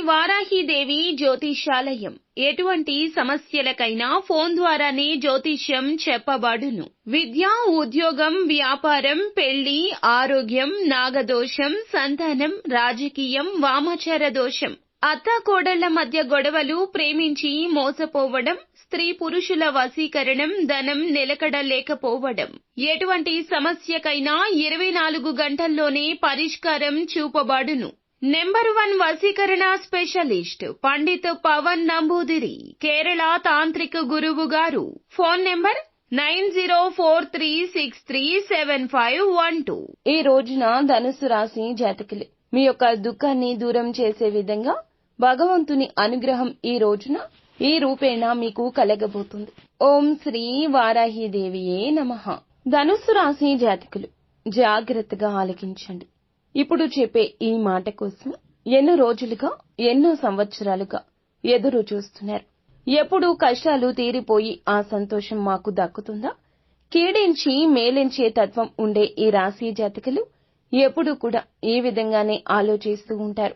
వారాహిదేవి జ్యోతిషాలయం ఎటువంటి సమస్యలకైనా ఫోన్ ద్వారానే జ్యోతిష్యం చెప్పబడును. విద్య, ఉద్యోగం, వ్యాపారం, పెళ్లి, ఆరోగ్యం, నాగదోషం, సంతానం, రాజకీయం, వామాచార దోషం, అత్తాకోడళ్ల మధ్య గొడవలు, ప్రేమించి మోసపోవడం, స్త్రీ పురుషుల వశీకరణం, ధనం నిలకడ లేకపోవడం, ఎటువంటి సమస్యకైనా 24 గంటల్లోనే పరిష్కారం చూపబడును. నెంబర్ 1 వశీకరణ స్పెషలిస్ట్ పండిత్ పవన్ నంబూదిరి, కేరళ తాంత్రిక గురువు గారు. Phone number 9043637512. ఈ రోజున ధనుసు రాశి జాతకులు మీ యొక్క దుఃఖాన్ని దూరం చేసే విధంగా భగవంతుని అనుగ్రహం ఈ రోజున ఈ రూపేణ మీకు కలగబోతుంది. ఓం శ్రీ వారాహిదేవియే నమః. ధనుసు రాశి జాతకులు జాగ్రత్తగా ఆలకించండి. ఇప్పుడు చెప్పే ఈ మాట కోసం ఎన్నో రోజులుగా, ఎన్నో సంవత్సరాలుగా ఎదురు చూస్తున్నారు. ఎప్పుడు కష్టాలు తీరిపోయి ఆ సంతోషం మాకు దక్కుతుందా? కీడించి మేలించే తత్వం ఉండే ఈ రాశి జాతకులు ఎప్పుడు కూడా ఈ విధంగానే ఆలోచిస్తూ ఉంటారు.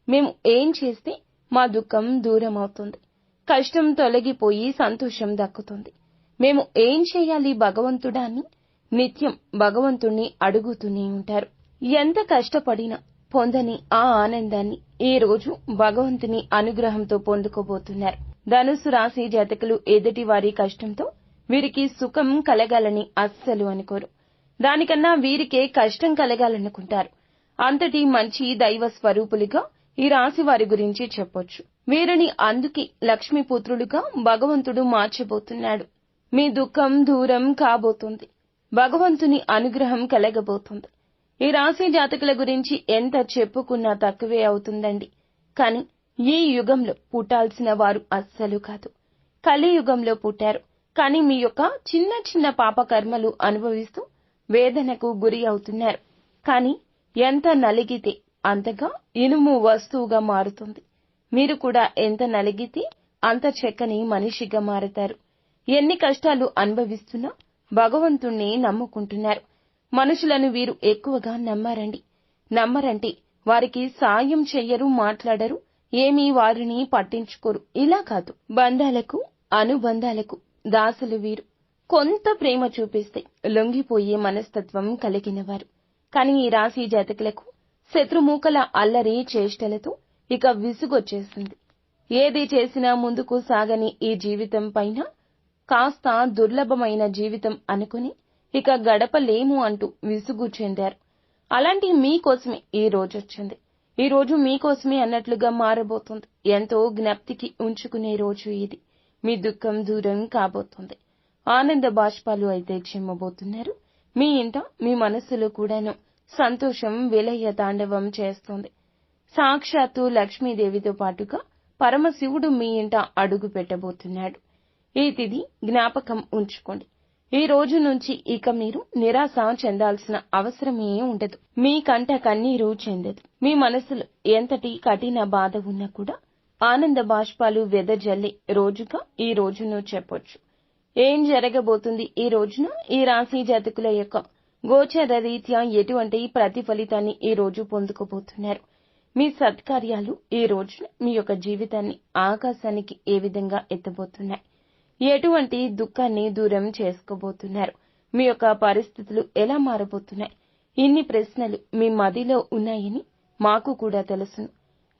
మేము ఏం చేస్తే మా దుఃఖం దూరం అవుతుంది, కష్టం తొలగిపోయి సంతోషం దక్కుతుంది, మేము ఏం చేయాలి భగవంతుడా అని నిత్యం భగవంతుణ్ణి అడుగుతూనే ఉంటారు. ఎంత కష్టపడినా పొందని ఆ ఆనందాన్ని ఈ రోజు భగవంతుని అనుగ్రహంతో పొందుకోబోతున్నారు. ధనుసు రాశి జాతకులు ఎదుటి వారి కష్టంతో వీరికి సుఖం కలగాలని అస్సలు అనుకోరు. దానికన్నా వీరికే కష్టం కలగాలనుకుంటారు. అంతటి మంచి దైవ స్వరూపులుగా ఈ రాశి వారి గురించి చెప్పొచ్చు. వీరిని అందుకే లక్ష్మీపుత్రులుగా భగవంతుడు మార్చబోతున్నాడు. మీ దుఃఖం దూరం కాబోతుంది. భగవంతుని అనుగ్రహం కలగబోతుంది. ఈ రాశి జాతకుల గురించి ఎంత చెప్పుకున్నా తక్కువే అవుతుందండి. కాని ఈ యుగంలో పుట్టాల్సిన వారు అస్సలు కాదు. కలియుగంలో పుట్టారు. కాని మీ యొక్క చిన్న చిన్న పాపకర్మలు అనుభవిస్తూ వేదనకు గురి అవుతున్నారు. కాని ఎంత నలిగితే అంతగా ఇనుము వస్తువుగా మారుతుంది. మీరు కూడా ఎంత నలిగితే అంత చక్కని మనిషిగా మారతారు. ఎన్ని కష్టాలు అనుభవిస్తున్నా భగవంతుణ్ణి నమ్ముకుంటున్నారు. మనుషులను వీరు ఎక్కువగా నమ్మరంటే వారికి సాయం చెయ్యరు, మాట్లాడరు, ఏమీ వారిని పట్టించుకోరు. ఇలా కాదు, బంధాలకు అనుబంధాలకు దాసులు వీరు. కొంత ప్రేమ చూపిస్తే లొంగిపోయే మనస్తత్వం కలిగినవారు. కాని ఈ రాశి జాతకులకు శత్రుమూకల అల్లరి చేష్టలతో ఇక విసుగొచ్చేసింది. ఏది చేసినా ముందుకు సాగని ఈ జీవితం పైన కాస్త దుర్లభమైన జీవితం అనుకుని ఇక గడపలేము అంటూ విసుగు చెందారు. అలాంటి మీకోసమే ఈ రోజొచ్చింది. ఈ రోజు మీకోసమే అన్నట్లుగా మారబోతుంది. ఎంతో జ్ఞప్తికి ఉంచుకునే రోజు ఇది. మీ దుఃఖం దూరం కాబోతుంది. ఆనంద బాష్పాలు అయితే చిమ్మబోతున్నారు. మీ ఇంట మీ మనస్సులో కూడాను సంతోషం విలయ తాండవం చేస్తుంది. సాక్షాత్తు లక్ష్మీదేవితో పాటుగా పరమశివుడు మీ ఇంట అడుగు పెట్టబోతున్నాడు. ఈ తిథి జ్ఞాపకం ఉంచుకోండి. ఈ రోజు నుంచి ఇక మీరు నిరాశ చెందాల్సిన అవసరమే ఉండదు. మీ కంట కన్నీరు చెందదు. మీ మనసులో ఎంతటి కఠిన బాధ ఉన్నా కూడా ఆనంద బాష్పాలు వెదజల్లే రోజుగా ఈ రోజును చెప్పొచ్చు. ఏం జరగబోతుంది ఈ రోజున? ఈ రాశి జాతకుల యొక్క గోచర రీత్యా ఎటువంటి ప్రతిఫలితాన్ని ఈ రోజు పొందుకోబోతున్నారు? మీ సత్కార్యాలు ఈ రోజున మీ యొక్క జీవితాన్ని ఆకాశానికి ఏ విధంగా ఎత్తబోతున్నాయి? ఎటువంటి దుఃఖాన్ని దూరం చేసుకోబోతున్నారు? మీ యొక్క పరిస్థితులు ఎలా మారబోతున్నాయి? ఇన్ని ప్రశ్నలు మీ మదిలో ఉన్నాయని మాకు కూడా తెలుసును.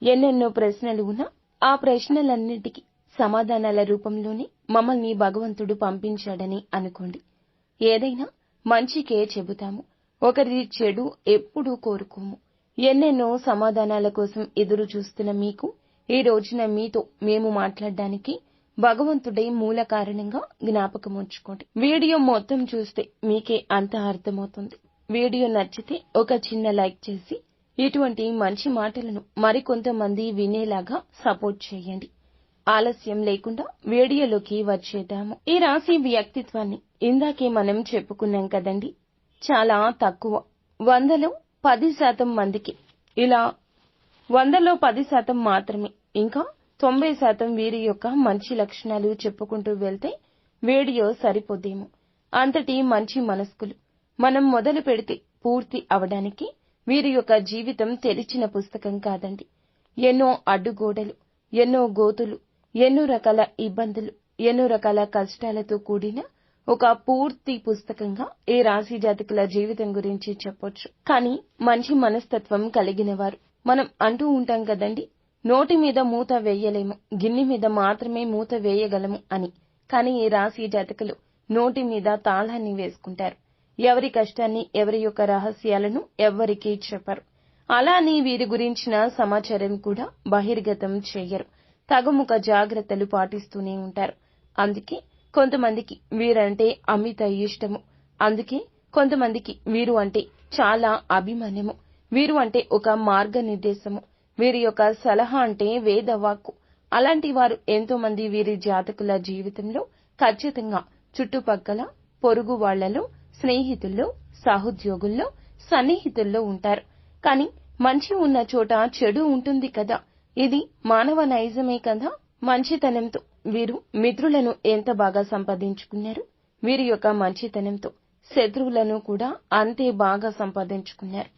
ఎన్నెన్నో ప్రశ్నలు ఉన్నా ఆ ప్రశ్నలన్నిటికీ సమాధానాల రూపంలోనే మమ్మల్ని భగవంతుడు పంపించాడని అనుకోండి. ఏదైనా మంచికే చెబుతాము, ఒకరి చెడు ఎప్పుడూ కోరుకోము. ఎన్నెన్నో సమాధానాల కోసం ఎదురు చూస్తున్న మీకు ఈ రోజున మీతో మేము మాట్లాడడానికి భగవంతుడే మూల కారణంగా జ్ఞాపకం ఉంచుకోండి. వీడియో మొత్తం చూస్తే మీకే అంత అర్థమవుతుంది. వీడియో నచ్చితే ఒక చిన్న లైక్ చేసి ఇటువంటి మంచి మాటలను మరికొంతమంది వినేలాగా సపోర్ట్ చేయండి. ఆలస్యం లేకుండా వీడియోలోకి వచ్చేద్దాము. ఈ రాశి వ్యక్తిత్వాన్ని ఇందాకే మనం చెప్పుకున్నాం కదండి. చాలా తక్కువ, 100లో 10% మందికి ఇలా 100లో 10% మాత్రమే, ఇంకా 90% వీరి యొక్క మంచి లక్షణాలు చెప్పుకుంటూ వెళ్తే వీడియో సరిపోదేమో. అంతటి మంచి మనస్కులు. మనం మొదలు పెడితే పూర్తి అవడానికి వీరి యొక్క జీవితం తెరిచిన పుస్తకం కాదండి. ఎన్నో అడ్డుగోడలు, ఎన్నో గోతులు, ఎన్నో రకాల ఇబ్బందులు, ఎన్నో రకాల కష్టాలతో కూడిన ఒక పూర్తి పుస్తకంగా ఈ రాశి జాతకుల జీవితం గురించి చెప్పొచ్చు. కానీ మంచి మనస్తత్వం కలిగిన వారు, మనం అంటూ ఉంటాం కదండి, నోటి మీద మూత వేయలేము, గిన్నె మీద మాత్రమే మూత వేయగలము అని. కానీ ఈ రాశి జాతకులు నోటి మీద తాళాన్ని వేసుకుంటారు. ఎవరి కష్టాన్ని, ఎవరి యొక్క రహస్యాలను ఎవ్వరికీ చెప్పరు. అలా అని వీరి గురించిన సమాచారం కూడా బహిర్గతం చెయ్యరు. తగుముఖ జాగ్రత్తలు పాటిస్తూనే ఉంటారు. అందుకే కొంతమందికి వీరంటే అమిత ఇష్టము. అందుకే కొంతమందికి వీరు అంటే చాలా అభిమానము. వీరు అంటే ఒక మార్గనిర్దేశము. వీరి యొక్క సలహా అంటే వేదవాక్కు. అలాంటి వారు ఎంతో మంది వీరి జాతకుల జీవితంలో ఖచ్చితంగా చుట్టుపక్కల, పొరుగు వాళ్లలో, స్నేహితుల్లో, సహోద్యోగుల్లో, సన్నిహితుల్లో ఉంటారు. కానీ మంచి ఉన్న చోట చెడు ఉంటుంది కదా. ఇది మానవ నైజమే కదా. మంచితనంతో వీరు మిత్రులను ఎంత బాగా సంపాదించుకున్నారు, వీరి యొక్క మంచితనంతో శత్రువులను కూడా అంతే బాగా సంపాదించుకున్నారు.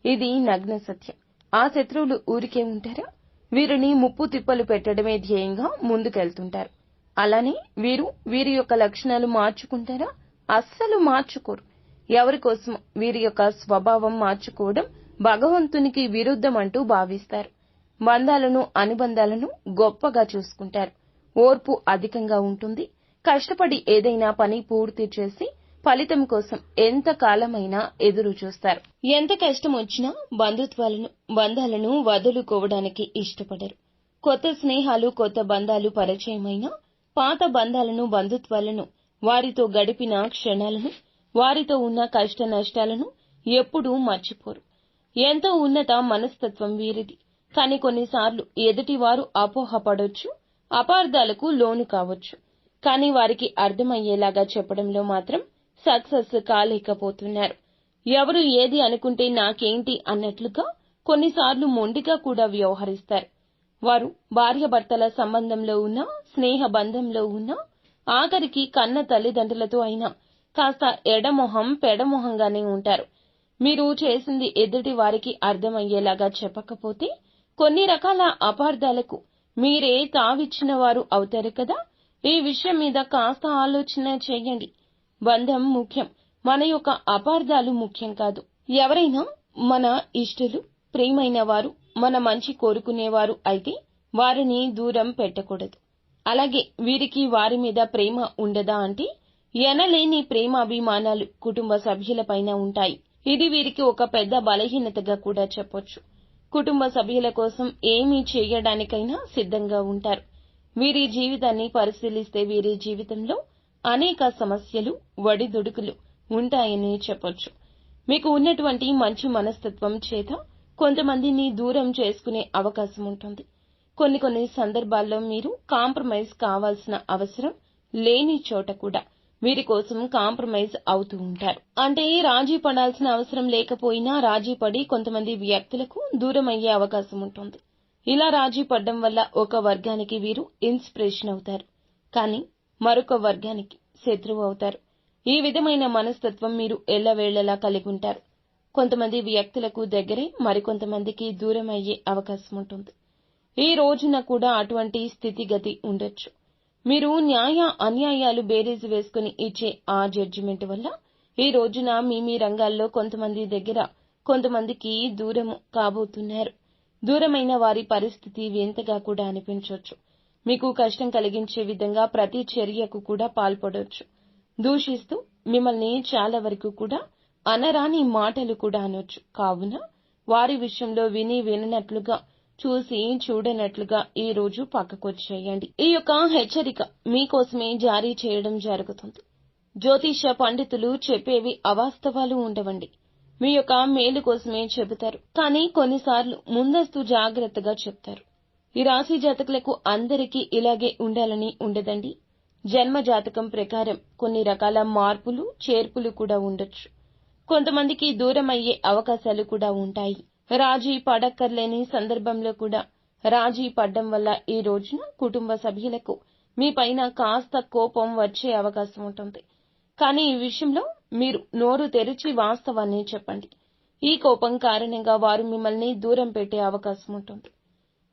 ఇది నగ్న సత్యం. ఆ శత్రువులు ఊరికే ఉంటారా? వీరిని ముప్పు తిప్పలు పెట్టడమే ధ్యేయంగా ముందుకెళ్తుంటారు. అలానే వీరి యొక్క లక్షణాలు మార్చుకుంటారా? అస్సలు మార్చుకోరు. ఎవరి కోసం వీరి యొక్క స్వభావం మార్చుకోవడం భగవంతునికి విరుద్ధమంటూ భావిస్తారు. బంధాలను, అనుబంధాలను గొప్పగా చూసుకుంటారు. ఓర్పు అధికంగా ఉంటుంది. కష్టపడి ఏదైనా పని పూర్తి చేసి ఫలితం కోసం ఎంత కాలమైనా ఎదురు చూస్తారు. ఎంత కష్టం వచ్చినా బంధాలను వదులుకోవడానికి ఇష్టపడరు. కొత్త స్నేహాలు, కొత్త బంధాలు పరిచయమైనా పాత బంధాలను, బంధుత్వాలను, వారితో గడిపిన క్షణాలను, వారితో ఉన్న కష్ట నష్టాలను ఎప్పుడూ మర్చిపోరు. ఎంతో ఉన్నత మనస్తత్వం వీరిది. కానీ కొన్నిసార్లు ఎదుటివారు అపోహపడొచ్చు, అపార్థాలకు లోను కావచ్చు. కానీ వారికి అర్థమయ్యేలాగా చెప్పడంలో మాత్రం సక్సెస్ కాలేకపోతున్నారు. ఎవరు ఏది అనుకుంటే నాకేంటి అన్నట్లుగా కొన్నిసార్లు మొండిగా కూడా వ్యవహరిస్తారు. వారు భార్యాభర్తల సంబంధంలో ఉన్నా, స్నేహ బంధంలో ఉన్నా, ఆఖరికి కన్న తల్లిదండ్రులతో అయినా కాస్త ఎడమొహం పెడమొహంగానే ఉంటారు. మీరు చేసింది ఎదుటి వారికి అర్థమయ్యేలాగా చెప్పకపోతే కొన్ని రకాల అపార్థాలకు మీరే తావిచ్చిన వారు అవుతారు కదా. ఈ విషయం మీద కాస్త ఆలోచన చేయండి. బంధం ముఖ్యం, మన యొక్క అపార్థాలు ముఖ్యం కాదు. ఎవరైనా మన ఇష్టలు, ప్రియమైన వారు, మన మంచి కోరుకునేవారు అయితే వారిని దూరం పెట్టకూడదు. అలాగే వీరికి వారి మీద ప్రేమ ఉండదా అంటే ఎనలేని ప్రేమాభిమానాలు కుటుంబ సభ్యులపైన ఉంటాయి. ఇది వీరికి ఒక పెద్ద బలహీనతగా కూడా చెప్పొచ్చు. కుటుంబ సభ్యుల కోసం ఏమీ చేయడానికైనా సిద్ధంగా ఉంటారు. వీరి జీవితాన్ని పరిశీలిస్తే వీరి జీవితంలో అనేక సమస్యలు, ఒడిదుడుకులు ఉంటాయని చెప్పొచ్చు. మీకు ఉన్నటువంటి మంచి మనస్తత్వం చేత కొంతమందిని దూరం చేసుకునే అవకాశం ఉంటుంది. కొన్ని సందర్భాల్లో మీరు కాంప్రమైజ్ కావాల్సిన అవసరం లేని చోట కూడా వీరి కోసం కాంప్రమైజ్ అవుతూ ఉంటారు. అంటే రాజీ పడాల్సిన అవసరం లేకపోయినా రాజీ పడి కొంతమంది వ్యక్తులకు దూరం అయ్యే అవకాశం ఉంటుంది. ఇలా రాజీ పడడం వల్ల ఒక వర్గానికి వీరు ఇన్స్పిరేషన్ అవుతారు, కానీ మరొక వర్గానికి శత్రువు అవుతారు. ఈ విధమైన మనస్తత్వం మీరు ఎల్లవేళలా కలిగి ఉంటారు. కొంతమంది వ్యక్తులకు దగ్గరే, మరికొంతమందికి దూరం అయ్యే అవకాశం ఉంటుంది. ఈ రోజున కూడా అటువంటి స్థితిగతి ఉండొచ్చు. మీరు న్యాయ అన్యాయాలు బేరీజు వేసుకుని ఇచ్చే ఆ జడ్జిమెంట్ వల్ల ఈ రోజున మీ రంగాల్లో కొంతమంది దగ్గర, కొంతమందికి దూరము కాబోతున్నారు. దూరమైన వారి పరిస్థితి వింతగా కూడా అనిపించవచ్చు. మీకు కష్టం కలిగించే విధంగా ప్రతి చర్యకు కూడా పాల్పడొచ్చు. దూషిస్తూ మిమ్మల్ని చాలా వరకు కూడా అనరాని మాటలు కూడా అనొచ్చు. కావున వారి విషయంలో విననట్లుగా, చూసి చూడనట్లుగా ఈ రోజు పక్కకొచ్చేయండి. ఈ యొక్క హెచ్చరిక మీకోసమే జారీ చేయడం జరుగుతుంది. జ్యోతిష పండితులు చెప్పేవి అవాస్తవాలు ఉండవండి. మీ యొక్క మేలు కోసమే చెబుతారు. కానీ కొన్నిసార్లు ముందస్తు జాగ్రత్తగా చెప్తారు. ఈ రాశి జాతకులకు అందరికీ ఇలాగే ఉండాలని ఉండదండి. జన్మ జాతకం ప్రకారం కొన్ని రకాల మార్పులు, చేర్పులు కూడా ఉండొచ్చు. కొంతమందికి దూరం అయ్యే అవకాశాలు కూడా ఉంటాయి. రాజీ పడక్కర్లేని సందర్భంలో కూడా రాజీ పడ్డం వల్ల ఈ రోజున కుటుంబ సభ్యులకు మీ పైన కాస్త కోపం వచ్చే అవకాశం ఉంటుంది. కానీ ఈ విషయంలో మీరు నోరు తెరిచి వాస్తవాన్ని చెప్పండి. ఈ కోపం కారణంగా వారు మిమ్మల్ని దూరం పెట్టే అవకాశం ఉంటుంది.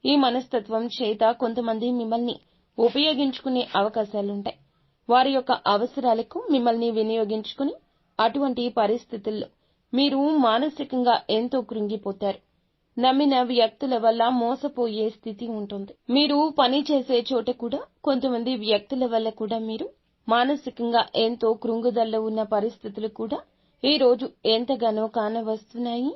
ఈ మనస్తత్వం చేత కొంతమంది మిమ్మల్ని ఉపయోగించుకునే అవకాశాలుంటాయి. వారి యొక్క అవసరాలకు మిమ్మల్ని వినియోగించుకుని అటువంటి పరిస్థితుల్లో మీరు మానసికంగా ఎంతో కృంగిపోతారు. నమ్మిన వ్యక్తుల వల్ల మోసపోయే స్థితి ఉంటుంది. మీరు పని చేసే చోట కూడా కొంతమంది వ్యక్తుల వల్ల కూడా మీరు మానసికంగా ఎంతో కృంగుదల్లో ఉన్న పరిస్థితులు కూడా ఈ రోజు ఎంతగానో కానవస్తున్నాయి.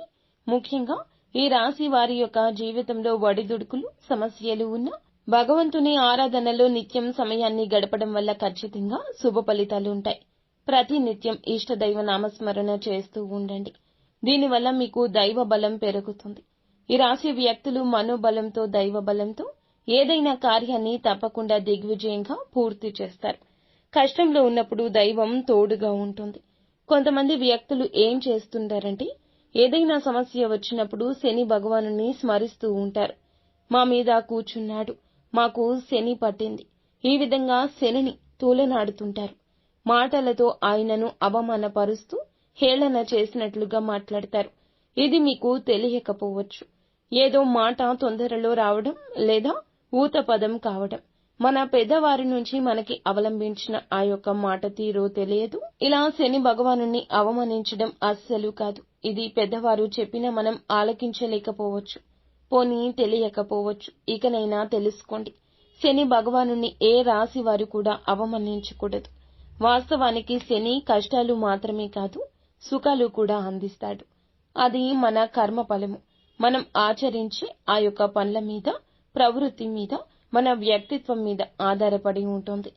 ముఖ్యంగా ఈ రాశి వారి యొక్క జీవితంలో ఒడిదుడుకులు, సమస్యలు ఉన్న భగవంతుని ఆరాధనలో నిత్యం సమయాన్ని గడపడం వల్ల ఖచ్చితంగా శుభ ఫలితాలు ఉంటాయి. ప్రతి నిత్యం ఇష్టదైవ నామస్మరణ చేస్తూ ఉండండి. దీనివల్ల మీకు దైవ బలం పెరుగుతుంది. ఈ రాశి వ్యక్తులు మనోబలంతో, దైవ బలంతో ఏదైనా కార్యాన్ని తప్పకుండా దిగ్విజయంగా పూర్తి చేస్తారు. కష్టంలో ఉన్నప్పుడు దైవం తోడుగా ఉంటుంది. కొంతమంది వ్యక్తులు ఏం చేస్తుంటారంటే ఏదైనా సమస్య వచ్చినప్పుడు శని భగవానుని స్మరిస్తూ ఉంటారు. మా మీద కూర్చున్నాడు, మాకు శని పట్టింది, ఈ విధంగా శనిని తూలనాడుతుంటారు. మాటలతో ఆయనను అవమానపరుస్తూ హేళన చేసినట్లుగా మాట్లాడతారు. ఇది మీకు తెలియకపోవచ్చు. ఏదో మాట తొందరలో రావడం లేదా ఊత పదం కావడం, మన పెద్దవారి నుంచి మనకి అవలంబించిన ఆ యొక్క మాట తీరో తెలియదు. ఇలా శని భగవానుని అవమానించడం అస్సలు కాదు. ఇది పెద్దవారు చెప్పినా మనం ఆలకించలేకపోవచ్చు, పోనీ తెలియకపోవచ్చు. ఇకనైనా తెలుసుకోండి, శని భగవానుని ఏ రాశి వారు కూడా అవమానించకూడదు. వాస్తవానికి శని కష్టాలు మాత్రమే కాదు, సుఖాలు కూడా అందిస్తాడు. అది మన కర్మ ఫలము. మనం ఆచరించే ఆ యొక్క పనుల మీద, ప్రవృత్తి మీద, మన వ్యక్తిత్వం మీద ఆధారపడి ఉంటుంది.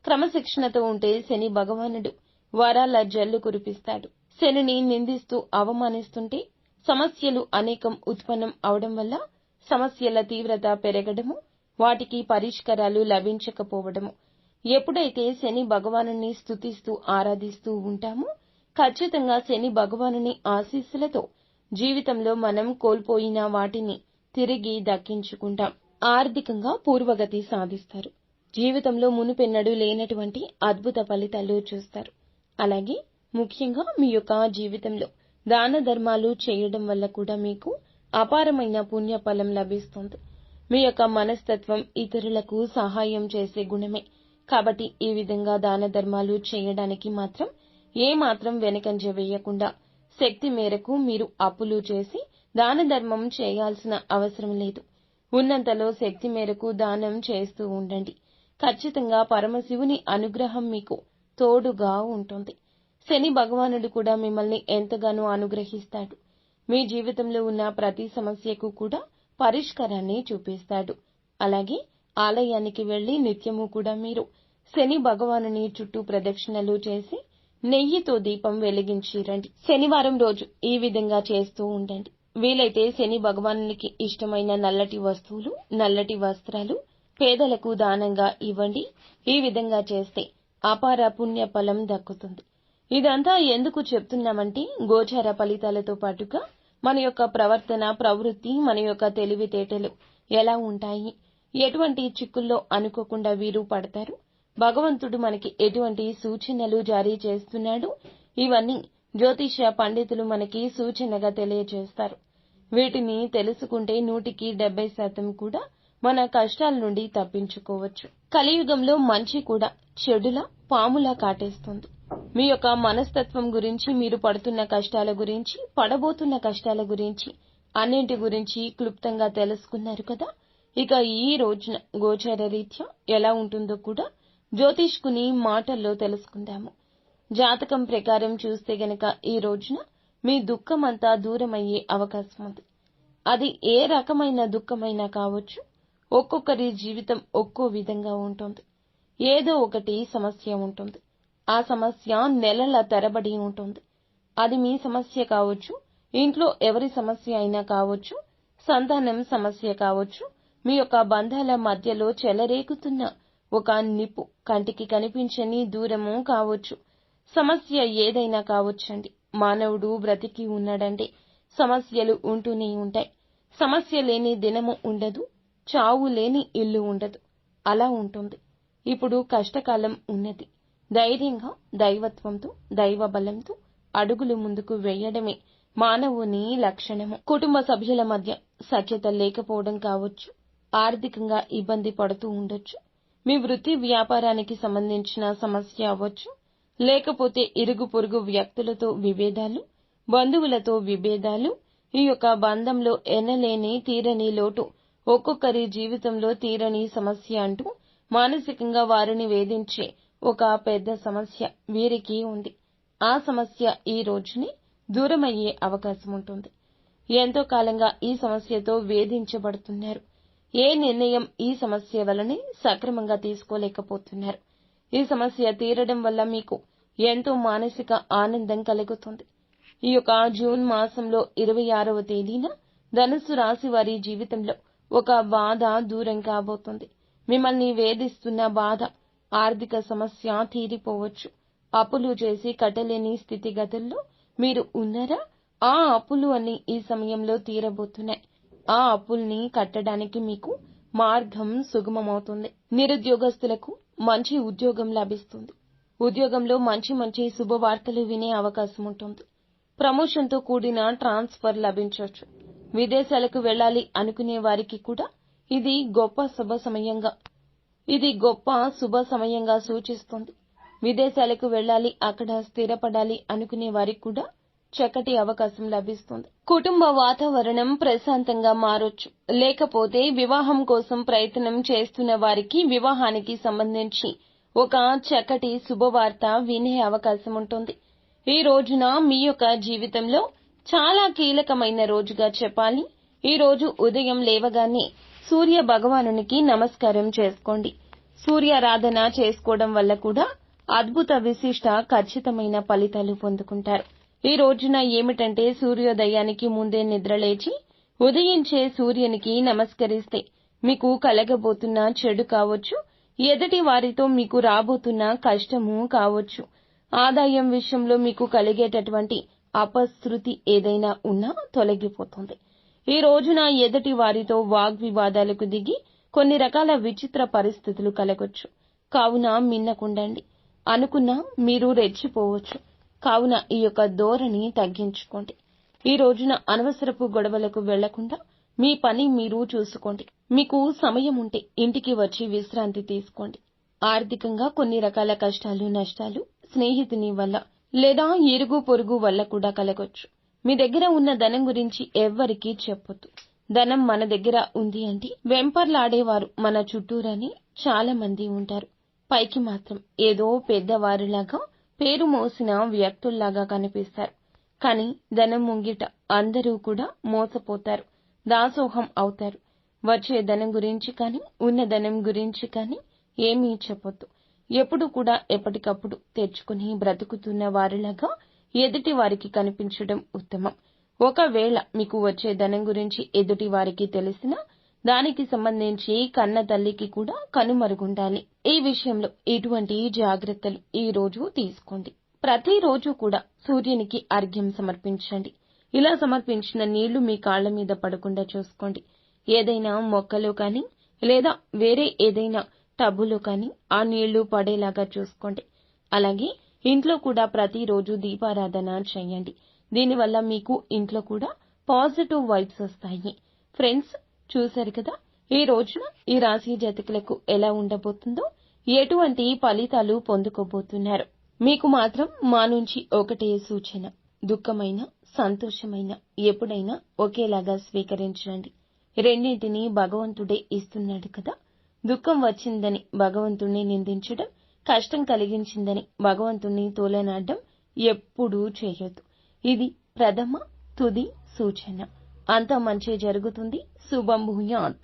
క్రమశిక్షణతో ఉంటే శని భగవానుడు వరాల జల్లు కురిపిస్తాడు. శనిని నిందిస్తూ అవమానిస్తుంటే సమస్యలు అనేకం ఉత్పన్నం అవడం వల్ల సమస్యల తీవ్రత పెరగడము, వాటికి పరిష్కారాలు లభించకపోవడము. ఎప్పుడైతే శని భగవానుని స్తుతిస్తూ ఆరాధిస్తూ ఉంటామో ఖచ్చితంగా శని భగవానుని ఆశీస్సులతో జీవితంలో మనం కోల్పోయిన వాటిని తిరిగి దక్కించుకుంటాం. ఆర్థికంగా పూర్వగతి సాధిస్తారు. జీవితంలో మునుపెన్నడూ లేనటువంటి అద్భుత ఫలితాలు చూస్తారు. అలాగే ముఖ్యంగా మీ యొక్క జీవితంలో దాన ధర్మాలు చేయడం వల్ల కూడా మీకు అపారమైన పుణ్యఫలం లభిస్తుంది. మీ యొక్క మనస్తత్వం ఇతరులకు సహాయం చేసే గుణమే. కాబట్టి ఈ విధంగా దాన ధర్మాలు చేయడానికి మాత్రం ఏమాత్రం వెనకంజ వేయకుండా శక్తి మేరకు మీరు అప్పులు చేసి దాన ధర్మం చేయాల్సిన అవసరం లేదు. ఉన్నంతలో శక్తి మేరకు దానం చేస్తూ ఉండండి. ఖచ్చితంగా పరమశివుని అనుగ్రహం మీకు తోడుగా ఉంటుంది. శని భగవానుడు కూడా మిమ్మల్ని ఎంతగానో అనుగ్రహిస్తాడు. మీ జీవితంలో ఉన్న ప్రతి సమస్యకు కూడా పరిష్కారాన్ని చూపిస్తాడు. అలాగే ఆలయానికి వెళ్లి నిత్యము కూడా మీరు శని భగవానుని చుట్టూ ప్రదక్షిణలు చేసి నెయ్యితో దీపం వెలిగించి రండి. శనివారం రోజు ఈ విధంగా చేస్తూ ఉండండి. వీలైతే శని భగవానునికి ఇష్టమైన నల్లటి వస్తువులు, నల్లటి వస్త్రాలు పేదలకు దానంగా ఇవ్వండి. ఈ విధంగా చేస్తే అపార పుణ్య ఫలం దక్కుతుంది. ఇదంతా ఎందుకు చెప్తున్నామంటే గోచార ఫలితాలతో పాటుగా మన యొక్క ప్రవర్తన, ప్రవృత్తి, మన యొక్క తెలివితేటలు ఎలా ఉంటాయి, ఎటువంటి చిక్కుల్లో అనుకోకుండా వీరు పడతారు, భగవంతుడు మనకి ఎటువంటి సూచనలు జారీ చేస్తున్నాడు, ఇవన్నీ జ్యోతిష పండితులు మనకి సూచనగా తెలియజేస్తారు. వీటిని తెలుసుకుంటే 100% కూడా మన కష్టాల నుండి తప్పించుకోవచ్చు. కలియుగంలో మంచి కూడా చెడులా పాములా కాటేస్తుంది. మీ యొక్క మనస్తత్వం గురించి, మీరు పడుతున్న కష్టాల గురించి, పడబోతున్న కష్టాల గురించి, అన్నింటి గురించి క్లుప్తంగా తెలుసుకున్నారు కదా. ఇక ఈ రోజున గోచార రీత్యా ఎలా ఉంటుందో కూడా జ్యోతిష్కుని మాటల్లో తెలుసుకుందాము. జాతకం ప్రకారం చూస్తే గనక ఈ రోజున మీ దుఃఖమంతా దూరమయ్యే అవకాశం ఉంది. అది ఏ రకమైన దుఃఖమైనా కావచ్చు. ఒక్కొక్కరి జీవితం ఒక్కో విధంగా ఉంటుంది. ఏదో ఒకటి సమస్య ఉంటుంది. ఆ సమస్య నెలల తరబడి ఉంటుంది. అది మీ సమస్య కావచ్చు, ఇంట్లో ఎవరి సమస్య అయినా కావచ్చు, సంతానం సమస్య కావచ్చు, మీ యొక్క బంధాల మధ్యలో చెలరేగుతున్న ఒక నిప్పు, కంటికి కనిపించని దూరము కావచ్చు. సమస్య ఏదైనా కావచ్చండి. మానవుడు బ్రతికి ఉన్నాడంటే సమస్యలు ఉంటూనే ఉంటాయి. సమస్య లేని దినము ఉండదు, చావు లేని ఇల్లు ఉండదు. అలా ఉంటుంది. ఇప్పుడు కష్టకాలం ఉన్నది. ధైర్యంగా, దైవత్వంతో, దైవ బలంతో అడుగులు ముందుకు వేయడమే మానవుని లక్షణము. కుటుంబ సభ్యుల మధ్య సఖ్యత లేకపోవడం కావచ్చు, ఆర్థికంగా ఇబ్బంది పడుతూ ఉండొచ్చు. మీ వృత్తి వ్యాపారానికి సంబంధించిన సమస్య అవ్వచ్చు, లేకపోతే ఇరుగు పొరుగు వ్యక్తులతో విభేదాలు, బంధువులతో విభేదాలు, ఈ యొక్క బంధంలో ఎనలేని తీరని లోటు, ఒక్కొక్కరి జీవితంలో తీరని సమస్య అంటూ మానసికంగా వారిని వేధించే ఒక పెద్ద సమస్య వీరికి ఉంది. ఆ సమస్య ఈ రోజుని దూరమయ్యే అవకాశం ఉంటుంది. ఎంతో కాలంగా ఈ సమస్యతో వేధించబడుతున్నారు. ఏ నిర్ణయం ఈ సమస్య వలనే సక్రమంగా తీసుకోలేకపోతున్నారు. ఈ సమస్య తీరడం వల్ల మీకు ఎంతో మానసిక ఆనందం కలుగుతుంది. ఈ యొక్క జూన్ మాసంలో 26వ తేదీన ధనుస్సు రాశి వారి జీవితంలో ఒక బాధ దూరం కాబోతుంది. మిమ్మల్ని వేధిస్తున్న బాధ, ఆర్థిక సమస్య తీరిపోవచ్చు. అప్పులు చేసి కట్టలేని స్థితిగతుల్లో మీరు ఉన్నారా? ఆ అప్పులు అన్ని ఈ సమయంలో తీరబోతున్నాయి. ఆ అప్పుల్ని కట్టడానికి మీకు మార్గం సుగమమవుతుంది. నిరుద్యోగస్తులకు మంచి ఉద్యోగం లభిస్తుంది. ఉద్యోగంలో మంచి శుభవార్తలు వినే అవకాశం ఉంటుంది. ప్రమోషన్తో కూడిన ట్రాన్స్ఫర్ లభించవచ్చు. విదేశాలకు వెళ్లాలి అనుకునే వారికి కూడా ఇది గొప్ప శుభ సమయంగా సూచిస్తుంది. విదేశాలకు వెళ్లాలి, అక్కడ స్థిరపడాలి అనుకునే వారికి కూడా చక్కటి అవకాశం లభిస్తుంది. కుటుంబ వాతావరణం ప్రశాంతంగా మారొచ్చు. లేకపోతే వివాహం కోసం ప్రయత్నం చేస్తున్న వారికి వివాహానికి సంబంధించి ఒక చక్కటి శుభవార్త వినే అవకాశం ఉంటుంది. ఈ రోజున మీ యొక్క జీవితంలో చాలా కీలకమైన రోజుగా చెప్పాలి. ఈ రోజు ఉదయం లేవగానే సూర్య భగవానునికి నమస్కారం చేసుకోండి. సూర్యారాధన చేసుకోవడం వల్ల కూడా అద్భుత విశిష్ట ఖచ్చితమైన ఫలితాలు పొందుకుంటారు. ఈ రోజున ఏమిటంటే సూర్యోదయానికి ముందే నిద్రలేచి ఉదయించే సూర్యునికి నమస్కరిస్తే మీకు కలగబోతున్న చెడు కావచ్చు, ఎదుటి వారితో మీకు రాబోతున్న కష్టము కావచ్చు, ఆదాయం విషయంలో మీకు కలిగేటటువంటి అపశృతి ఏదైనా ఉన్నా తొలగిపోతుంది. ఈ రోజున ఎదుటి వారితో వాగ్వివాదాలకు దిగి కొన్ని రకాల విచిత్ర పరిస్థితులు కలగొచ్చు. కావున మిన్నకుండండి. అనుకున్నా మీరు రెచ్చిపోవచ్చు. కావున ఈ యొక్క ధోరణి తగ్గించుకోండి. ఈ రోజున అనవసరపు గొడవలకు వెళ్లకుండా మీ పని మీరు చూసుకోండి. మీకు సమయం ఉంటే ఇంటికి వచ్చి విశ్రాంతి తీసుకోండి. ఆర్థికంగా కొన్ని రకాల కష్టాలు, నష్టాలు స్నేహితుని వల్ల లేదా ఇరుగు పొరుగు వల్ల కూడా కలగొచ్చు. మీ దగ్గర ఉన్న ధనం గురించి ఎవ్వరికీ చెప్పొద్దు. ధనం మన దగ్గర ఉంది అంటే వెంపర్లాడేవారు మన చుట్టూరని చాలా మంది ఉంటారు. పైకి మాత్రం ఏదో పెద్దవారిలాగా, పేరు మోసిన వ్యక్తుల్లాగా కనిపిస్తారు. కానీ ధనం ముంగిట అందరూ కూడా మోసపోతారు, దాసోహం అవుతారు. వచ్చే ధనం గురించి కానీ, ఉన్న ధనం గురించి కానీ ఏమీ చెప్పొద్దు. ఎప్పుడు కూడా ఎప్పటికప్పుడు తెచ్చుకుని బ్రతుకుతున్న వారిలాగా ఎదుటి వారికి కనిపించడం ఉత్తమం. ఒకవేళ మీకు వచ్చే ధనం గురించి ఎదుటి వారికి తెలిసినా దానికి సంబంధించి కన్న తల్లికి కూడా కనుమరుగుండాలి. ఈ విషయంలో ఇటువంటి జాగ్రత్తలు ఈ రోజు తీసుకోండి. ప్రతిరోజు కూడా సూర్యునికి అర్ఘ్యం సమర్పించండి. ఇలా సమర్పించిన నీళ్లు మీ కాళ్ల మీద పడకుండా చూసుకోండి. ఏదైనా మొక్కలో కానీ లేదా వేరే ఏదైనా టబ్బులో కానీ ఆ నీళ్లు పడేలాగా చూసుకోండి. అలాగే ఇంట్లో కూడా ప్రతిరోజు దీపారాధన చేయండి. దీనివల్ల మీకు ఇంట్లో కూడా పాజిటివ్ వైబ్స్ వస్తాయి. ఫ్రెండ్స్, చూశారు కదా ఈ రోజున ఈ రాశి జాతకులకు ఎలా ఉండబోతుందో, ఎటువంటి ఫలితాలు పొందుకోబోతున్నారు. మీకు మాత్రం మా నుంచి ఒకటే సూచన: దుఃఖమైన, సంతోషమైన ఎప్పుడైనా ఒకేలాగా స్వీకరించండి. రెండింటినీ భగవంతుడే ఇస్తున్నాడు కదా. దుఃఖం వచ్చిందని భగవంతుణ్ణి నిందించడం, కష్టం కలిగించిందని భగవంతుణ్ణి తోలనాడడం ఎప్పుడూ చేయొద్దు. ఇది ప్రథమ తుది సూచన. అంతా మంచి జరుగుతుంది. శుభం భూయాత్.